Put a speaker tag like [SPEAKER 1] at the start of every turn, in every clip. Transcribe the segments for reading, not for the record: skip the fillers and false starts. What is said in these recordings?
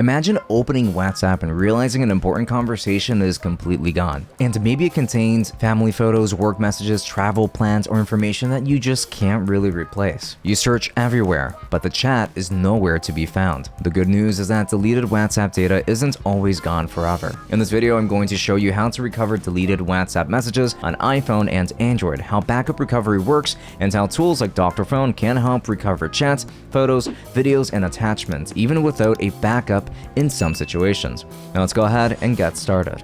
[SPEAKER 1] Imagine opening WhatsApp and realizing an important conversation is completely gone. And maybe it contains family photos, work messages, travel plans, or information that you just can't really replace. You search everywhere, but the chat is nowhere to be found. The good news is that deleted WhatsApp data isn't always gone forever. In this video, I'm going to show you how to recover deleted WhatsApp messages on iPhone and Android, how backup recovery works, and how tools like Dr. Phone can help recover chats, photos, videos, and attachments, even without a backup in some situations. Now let's go ahead and get started.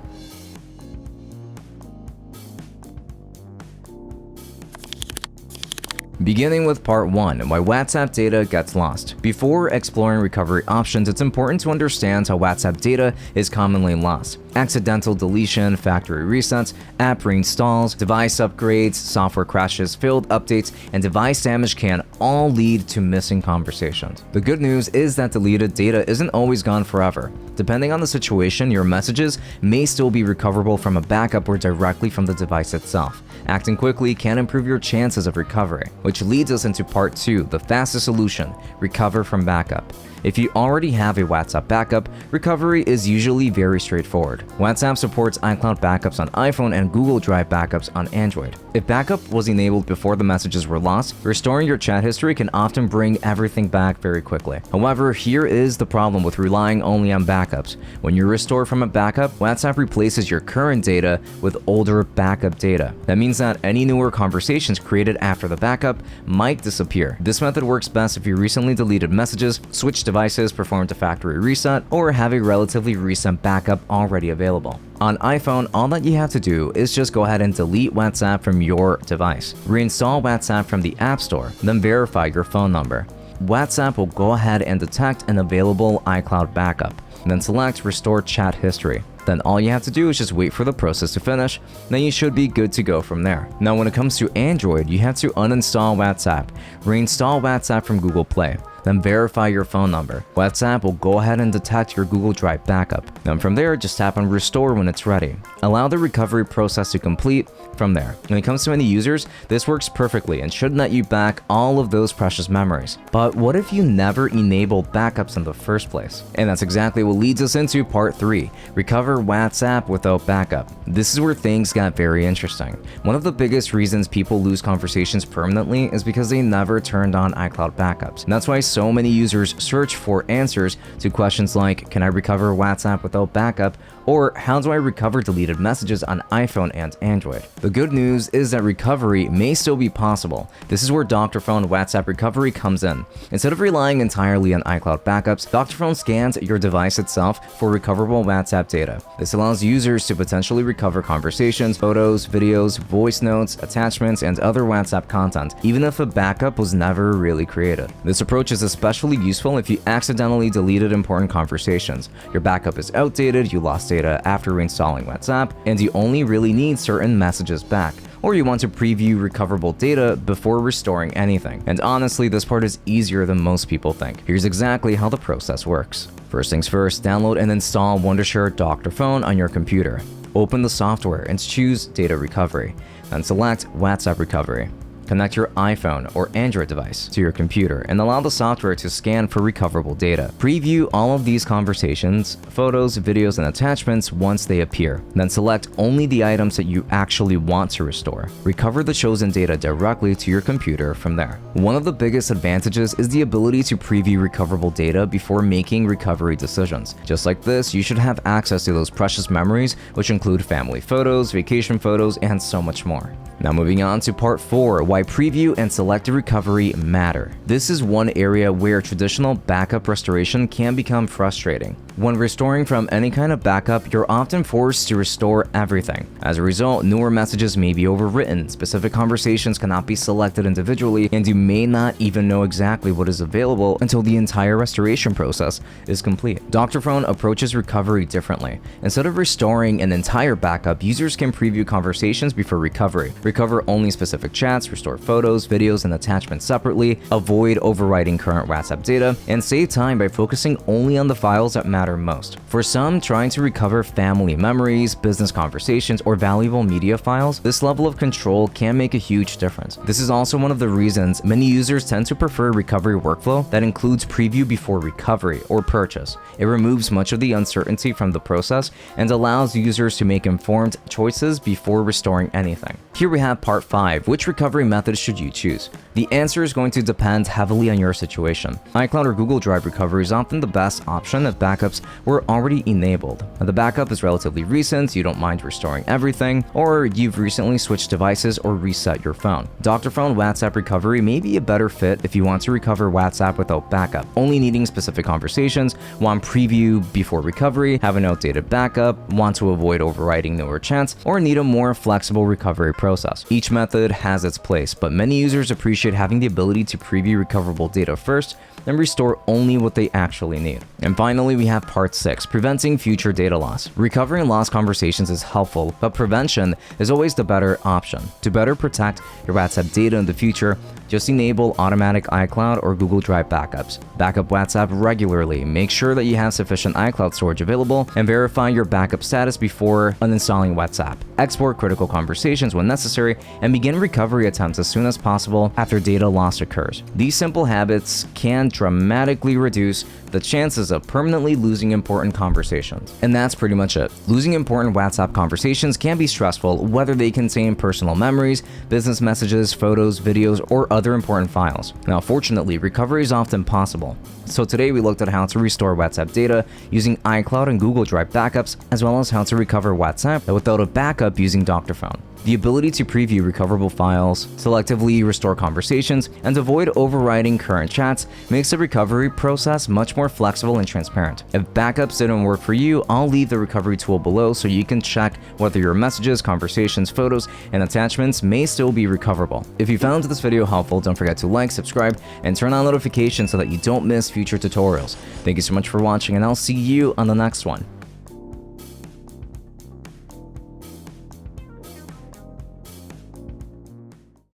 [SPEAKER 1] Beginning with part 1, why WhatsApp data gets lost. Before exploring recovery options, it's important to understand how WhatsApp data is commonly lost. Accidental deletion, factory resets, app reinstalls, device upgrades, software crashes, failed updates, and device damage can all lead to missing conversations. The good news is that deleted data isn't always gone forever. Depending on the situation, your messages may still be recoverable from a backup or directly from the device itself. Acting quickly can improve your chances of recovery, which leads us into part 2, the fastest solution: recover from backup. If you already have a WhatsApp backup, recovery is usually very straightforward. WhatsApp supports iCloud backups on iPhone and Google Drive backups on Android. If backup was enabled before the messages were lost, restoring your chat history can often bring everything back very quickly. However, here is the problem with relying only on backups. When you restore from a backup, WhatsApp replaces your current data with older backup data. That means that any newer conversations created after the backup might disappear. This method works best if you recently deleted messages, switched devices, performed a factory reset, or have a relatively recent backup already available. On iPhone, all that you have to do is just go ahead and delete WhatsApp from your device. Reinstall WhatsApp from the App Store, then verify your phone number. WhatsApp will go ahead and detect an available iCloud backup. Then select Restore Chat History. Then all you have to do is just wait for the process to finish, then you should be good to go from there. Now when it comes to Android, you have to uninstall WhatsApp, reinstall WhatsApp from Google Play, then verify your phone number. WhatsApp will go ahead and detect your Google Drive backup. Then from there, just tap on Restore when it's ready. Allow the recovery process to complete from there. When it comes to many users, this works perfectly and should net you back all of those precious memories. But what if you never enabled backups in the first place? And that's exactly what leads us into part 3, recover WhatsApp without backup. This is where things got very interesting. One of the biggest reasons people lose conversations permanently is because they never turned on iCloud backups. And that's why so many users search for answers to questions like, can I recover WhatsApp without backup? Or how do I recover deleted messages on iPhone and Android? The good news is that recovery may still be possible. This is where Dr. Phone WhatsApp recovery comes in. Instead of relying entirely on iCloud backups, Dr. Phone scans your device itself for recoverable WhatsApp data. This allows users to potentially recover conversations, photos, videos, voice notes, attachments, and other WhatsApp content, even if a backup was never really created. This approach is especially useful if you accidentally deleted important conversations. Your backup is outdated, you lost data after reinstalling WhatsApp, and you only really need certain messages back, or you want to preview recoverable data before restoring anything. And honestly, this part is easier than most people think. Here's exactly how the process works. First things first, download and install Wondershare Dr. Phone on your computer. Open the software and choose Data Recovery, then select WhatsApp Recovery. Connect your iPhone or Android device to your computer and allow the software to scan for recoverable data. Preview all of these conversations, photos, videos, and attachments once they appear. Then select only the items that you actually want to restore. Recover the chosen data directly to your computer from there. One of the biggest advantages is the ability to preview recoverable data before making recovery decisions. Just like this, you should have access to those precious memories, which include family photos, vacation photos, and so much more. Now moving on to part 4, why preview and selective recovery matter. This is one area where traditional backup restoration can become frustrating. When restoring from any kind of backup, you're often forced to restore everything. As a result, newer messages may be overwritten, specific conversations cannot be selected individually, and you may not even know exactly what is available until the entire restoration process is complete. Dr. Phone approaches recovery differently. Instead of restoring an entire backup, users can preview conversations before recovery, recover only specific chats, restore restore photos, videos, and attachments separately, avoid overwriting current WhatsApp data, and save time by focusing only on the files that matter most. For some, trying to recover family memories, business conversations, or valuable media files, this level of control can make a huge difference. This is also one of the reasons many users tend to prefer a recovery workflow that includes preview before recovery or purchase. It removes much of the uncertainty from the process and allows users to make informed choices before restoring anything. Here we have part 5. Which recovery method should you choose? The answer is going to depend heavily on your situation. iCloud or Google Drive recovery is often the best option if backups were already enabled. Now, the backup is relatively recent, you don't mind restoring everything, or you've recently switched devices or reset your phone. Dr. Phone WhatsApp recovery may be a better fit if you want to recover WhatsApp without backup, only needing specific conversations, want preview before recovery, have an outdated backup, want to avoid overwriting newer chats, or need a more flexible recovery process. Each method has its place, but many users appreciate having the ability to preview recoverable data first and restore only what they actually need. And finally, we have part 6, preventing future data loss. Recovering lost conversations is helpful, but prevention is always the better option. To better protect your WhatsApp data in the future, just enable automatic iCloud or Google Drive backups. Backup WhatsApp regularly, make sure that you have sufficient iCloud storage available, and verify your backup status before uninstalling WhatsApp. Export critical conversations when necessary, and begin recovery attempts as soon as possible after data loss occurs. These simple habits can dramatically reduce the chances of permanently losing important conversations. And that's pretty much it. Losing important WhatsApp conversations can be stressful, whether they contain personal memories, business messages, photos, videos, or other important files. Now, fortunately, recovery is often possible. So today we looked at how to restore WhatsApp data using iCloud and Google Drive backups, as well as how to recover WhatsApp without a backup using Dr. Phone. The ability to preview recoverable files, selectively restore conversations, and avoid overwriting current chats makes the recovery process much more flexible and transparent. If backups didn't work for you, I'll leave the recovery tool below so you can check whether your messages, conversations, photos, and attachments may still be recoverable. If you found this video helpful, don't forget to like, subscribe, and turn on notifications so that you don't miss future tutorials. Thank you so much for watching, and I'll see you on the next one.